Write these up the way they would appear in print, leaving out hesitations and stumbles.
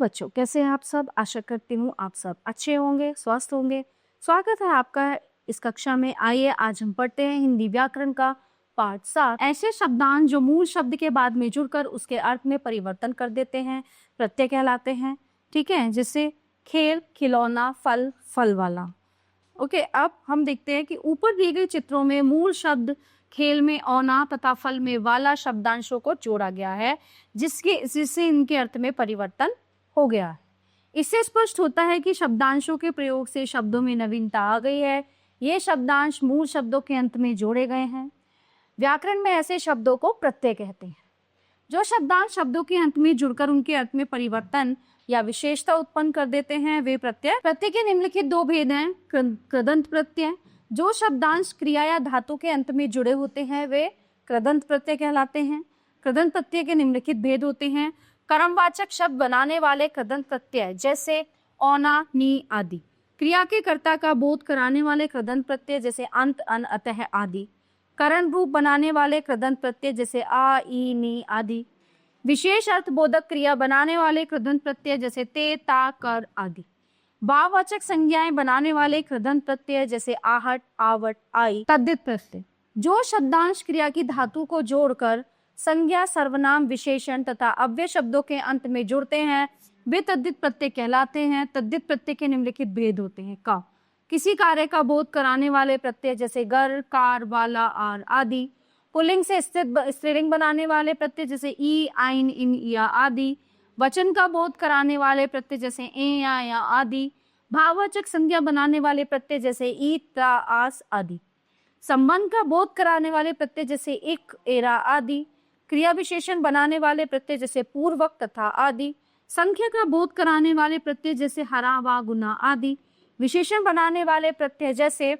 बच्चों, कैसे हैं आप सब? आशा करती हूँ आप सब अच्छे होंगे, स्वस्थ होंगे। स्वागत है आपका इस कक्षा में। आइए आज हम पढ़ते हैं हिंदी व्याकरण का पाठ 7। ऐसे शब्दांश जो मूल शब्द के बाद में जुड़कर उसके अर्थ में परिवर्तन कर देते हैं, प्रत्यय कहलाते हैं। ठीक है, जैसे खेल, खिलौना, फल, फल वाला। ओके, अब हम देखते हैं कि ऊपर दिए गए चित्रों में मूल शब्द खेल में औना तथा फल में वाला शब्दांशों को जोड़ा गया है, जिससे इनके अर्थ में परिवर्तन हो गया है। इससे स्पष्ट होता है कि शब्दांशों के प्रयोग से शब्दों में नवीनता आ गई है। ये शब्दांश मूल शब्दों के अंत में जोड़े गए हैं। व्याकरण में ऐसे शब्दों को प्रत्यय कहते हैं। जो शब्दांश शब्दों के अंत में जुड़कर उनके अर्थ में परिवर्तन या विशेषता उत्पन्न कर देते हैं, वे प्रत्यय। प्रत्यय के निम्नलिखित दो भेद हैं। कृदंत प्रत्यय, जो शब्दांश क्रिया या धातु के अंत में जुड़े होते हैं, वे कृदंत प्रत्यय कहलाते हैं। कृदंत प्रत्यय के निम्नलिखित भेद होते हैं। कर्मवाचक शब्द बनाने वाले कृदंत प्रत्यय, जैसे औना, नी आदि। क्रिया के कर्ता का बोध कराने वाले कृदंत प्रत्यय, जैसे अंत, अन, अतः आदि। करण रूप बनाने वाले कृदंत प्रत्यय, जैसे आ, ई, नी आदि। विशेष अर्थ बोधक क्रिया बनाने वाले कृदंत प्रत्यय, जैसे ते, ता, कर आदि। भाववाचक संज्ञाएं बनाने वाले कृदंत प्रत्यय, जैसे आहट, आवट, आई। तद्धित प्रत्यय, जो शब्दांश क्रिया की धातु को जोड़कर संज्ञा, सर्वनाम, विशेषण तथा अव्यय शब्दों के अंत में जुड़ते हैं, वे तद्धित प्रत्यय कहलाते हैं। तद्धित प्रत्यय के निम्नलिखित भेद होते हैं। का, किसी कार्य का बोध कराने वाले प्रत्यय, जैसे गर, कार, वाला, आर आदि। पुल्लिंग से स्त्रीलिंग बनाने वाले प्रत्यय, जैसे ई, आइन, इन, या आदि। वचन का बोध कराने वाले प्रत्यय, जैसे ए, या आदि। भाववाचक संज्ञा बनाने वाले प्रत्यय, जैसे ई, ता, आस आदि। संबंध का बोध कराने वाले प्रत्यय, जैसे इक, एरा आदि। क्रिया विशेषण बनाने वाले प्रत्यय, जैसे पूर्वक तथा आदि। संख्या का बोध कराने वाले प्रत्यय, जैसे हरा, वा, गुना आदि। विशेषण बनाने वाले प्रत्यय, जैसे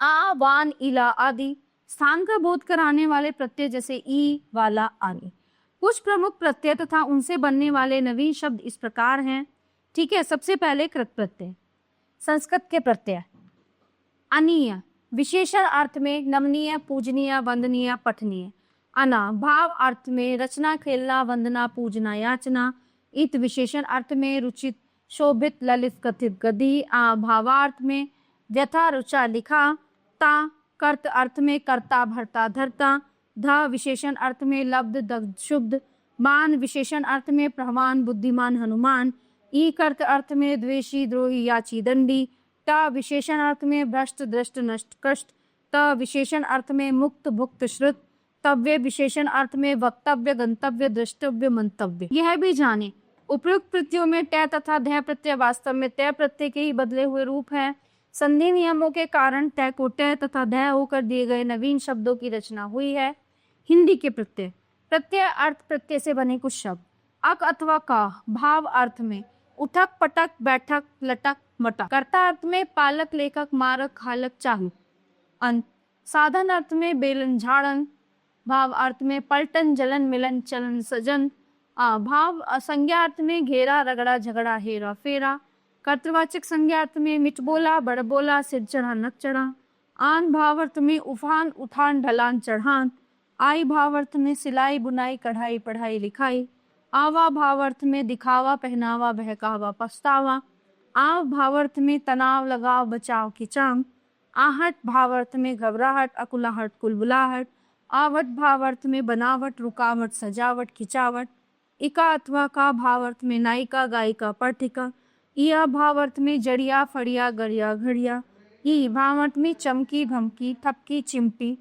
आ, वान, इला आदि। स्थान का बोध कराने वाले प्रत्यय, जैसे ई, वाला आदि। कुछ प्रमुख प्रत्यय तथा उनसे बनने वाले नवीन शब्द इस प्रकार हैं। ठीक है, सबसे पहले कृत प्रत्यय। संस्कृत के प्रत्यय। अनीय, विशेषण अर्थ में नमनीय, पूजनीय, वंदनीय, पठनीय। अना, भाव अर्थ में रचना, खेलना, वंदना, पूजना, याचना। इत, विशेषण अर्थ में रुचित, शोभित, ललित, कथित, गदी। आ, भावार्थ में व्यथा, रुचा, लिखा। ता, कर्त अर्थ में कर्ता, भरता, धरता। ध, विशेषण अर्थ में लब्ध, दग्ध, शुद्ध। मान, विशेषण अर्थ में प्रहवान, बुद्धिमान, हनुमान। ई, कर्त अर्थ में द्वेषी, द्रोही, याची, दंडी। ट, विशेषण अर्थ में भ्रष्ट, दृष्ट, नष्ट, कष्ट। त, विशेषण अर्थ में मुक्त, भुक्त, श्रुत। तव्य, विशेषण अर्थ में वक्तव्य, गंतव्य, द्रष्टव्य, मंतव्य। यह भी जाने, उपयुक्त प्रत्ययों में ट तथा ध प्रत्यय वास्तव में त प्रत्यय के ही बदले हुए रूप है। संधि नियमों के कारण ट को ट तथा ध होकर दिए गए नवीन शब्दों की रचना हुई है। हिंदी के प्रत्यय। प्रत्यय अर्थ प्रत्यय से बने कुछ शब्द। अक अथवा का, भाव अर्थ में उठक, पटक, बैठक, लटक, मटक। कर्ता अर्थ में पालक, लेखक, मारक, हालक, चालक। अंत, साधन अर्थ में बेलन, झाड़न। भाव अर्थ में पलटन, जलन, मिलन, चलन, सजन। भाव संज्ञा अर्थ में घेरा, रगड़ा, झगड़ा, हेरा, फेरा। कर्तवाचक संज्ञा अर्थ में मिठ बोला, बड़ बोला, सिर चढ़ा, नक चढ़ा। आन भाव अर्थ में उफान, उठान, ढलान, चढ़ान। आई भाव अर्थ में सिलाई, बुनाई, कढ़ाई, पढ़ाई, लिखाई। आवा भाव अर्थ में दिखावा, पहनावा, बहकावा, पछतावा। आव भाव अर्थ में तनाव, लगाव, बचाव, खिंचाव। आहट भाव अर्थ में घबराहट, अकुलाहट, कुलबुलाहट। आवट भाव अर्थ में बनावट, रुकावट, सजावट, खिंचावट। इका अथवा का भाव अर्थ में नायिका, गायिका, पठिका। इया भाव अर्थ में जड़िया, फड़िया, गरिया, घड़िया। ई भाव अर्थ में चमकी, धमकी, थपकी, चिमटी,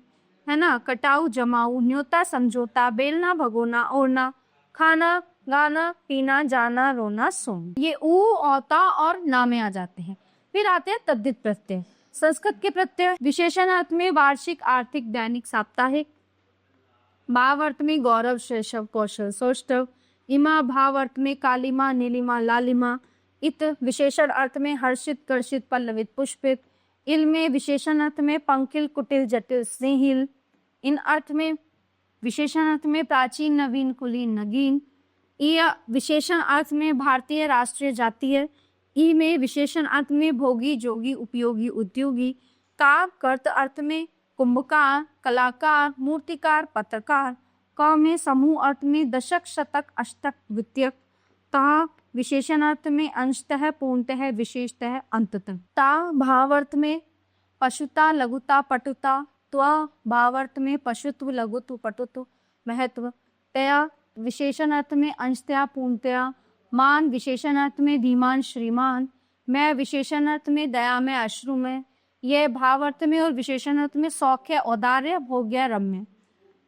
है ना, कटाऊ, जमाऊ, न्योता, समझौता, बेलना, भगोना, ओढ़ना, खाना, गाना, पीना, जाना, रोना, सोना। ये ऊ, औता और ना में आ जाते हैं। फिर आते हैं तद्धित प्रत्यय। संस्कृत के प्रत्यय। विशेषण अर्थ में वार्षिक, आर्थिक, दैनिक, साप्ताहिक। भाव अर्थ में गौरव, शैशव, कौशल, सौष्ठव। इमा भाव अर्थ में कालिमा, नीलिमा, लालिमा। इत, विशेषण अर्थ में हर्षित, कर्षित, पल्लवित, पुष्पित। इल में विशेषण अर्थ में पंकिल, कुटिल, जटिल, स्नेहिल। इन अर्थ में विशेषण अर्थ में प्राचीन, नवीन, कुलीन, नगीन। ई, विशेषण अर्थ में भारतीय, राष्ट्रीय, जातीय। ई में विशेषण अर्थ में भोगी, जोगी, उपयोगी, उद्योगी। का, कर्त अर्थ में कुंभकार, कलाकार, मूर्तिकार, पत्रकार। क में समूह अर्थ में दशक, शतक, अष्टक, द्वितीयक। ता विशेषण अर्थ में अंशतः, पूर्णतः, विशेषतः, अंततः। ता भाव अर्थ में पशुता, लघुता, पटुता। त्वा भाव अर्थ में पशुत्व, लघुत्व, पटुत्व, महत्व। तया विशेषण अर्थ में अंशतया, पूर्णतया। मान विशेषण अर्थ में धीमान, श्रीमान। मैं विशेषण अर्थ में दया में, अश्रु में। यह भाव अर्थ में और विशेषण अर्थ में सौख्य, औदार्य, भोग्य, रम्य।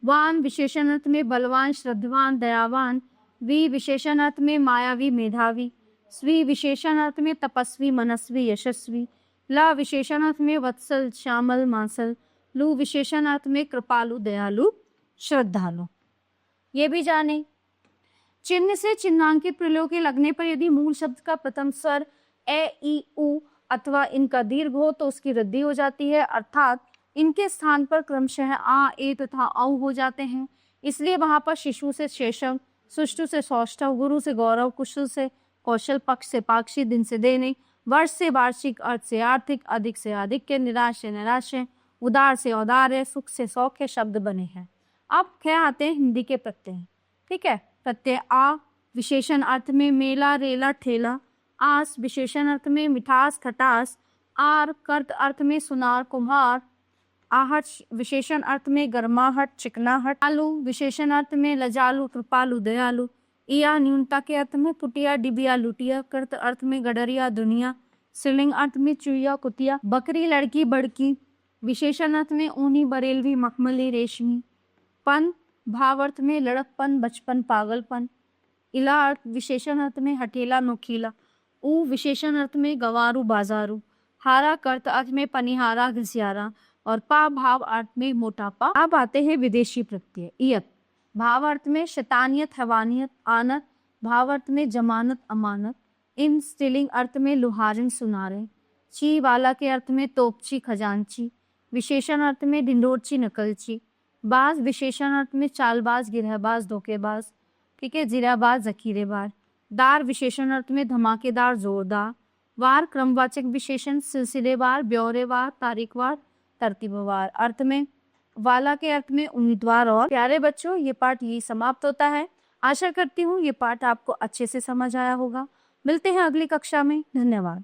वान विशेषण अर्थ में बलवान, श्रद्धवान, दयावान। वी विशेषण अर्थ में मायावी, मेधावी। स्वी विशेषण अर्थ में तपस्वी, मनस्वी, यशस्वी। ला विशेषण अर्थ में वत्सल, श्यामल, मांसल। लू विशेषण अर्थ में कृपालु, दयालु, श्रद्धालु। ये भी जाने चिन्ह से चिन्हांकित प्रयोग के लगने पर यदि मूल शब्द का प्रथम स्वर ए, ई, उ अथवा इनका दीर्घ हो तो उसकी वृद्धि हो जाती है, अर्थात इनके स्थान पर क्रमशः आ, ए तथा औ हो जाते हैं। इसलिए वहां पर शिशु से शेषम, सुष्टु से सौष्ठव, गुरु से गौरव, कुशल से कौशल, पक्ष से पाक्षी, दिन से दैनिक, वर्ष से वार्षिक, अर्थ से आर्थिक, अधिक से अधिक, निराश से निराश, उदार से औदार्य, सुख से सौख्य शब्द बने हैं। अब क्या आते हैं हिंदी के प्रत्यय। ठीक है, प्रत्यय आ विशेषण अर्थ में मेला, रेला, ठेला। आस विशेषण अर्थ में मिठास, खटास। आर कर्त अर्थ में सुनार, कुम्हार। आहट विशेषण अर्थ में गर्माहट, चिकनाहट। आलू विशेषण अर्थ में लजालू, कृपालु, दयालु। इया न्यूनता के अर्थ में कुटिया, डिबिया, लुटिया। कर्त अर्थ में गडरिया, दुनिया। स्त्रीलिंग अर्थ में चुईया, कुतिया। बकरी, लड़की, बड़की। विशेषण अर्थ में ऊनी, बरेलवी, मखमली, रेशमी। पन भाव अर्थ में लड़कपन, बचपन, पागलपन। इला अर्थ विशेषण अर्थ में हठेला, नोखीला। ऊ विशेषण अर्थ में गवारू, बाजारू। हारा कर्त अर्थ में पनिहारा, घसियारा। और पा भाव अर्थ में मोटापा। अब आते हैं विदेशी प्रत्यय। इयत भाव अर्थ में शैतानियत, हैवानियत। आनत भाव अर्थ में जमानत, अमानत। इन स्त्रीलिंग अर्थ में लुहारिन, सुनारे। ची वाला के अर्थ में तोपची, खजांची। विशेषण अर्थ में ढिंडोरची, नकलची। बाज विशेषण अर्थ में चालबाज, गिरहबाज, धोखेबाज। ठीक है, जिराबाज, जखीरेबाज। दार विशेषण अर्थ में धमाकेदार, जोरदार। वार क्रमवाचक विशेषण सिलसिलेवार, ब्यौरेवार, तारीखवार, तरतीबवार। अर्थ में वाला के अर्थ में उम्मीदवार। और प्यारे बच्चों, ये पाठ यही समाप्त होता है। आशा करती हूँ ये पाठ आपको अच्छे से समझ आया होगा। मिलते हैं अगली कक्षा में। धन्यवाद।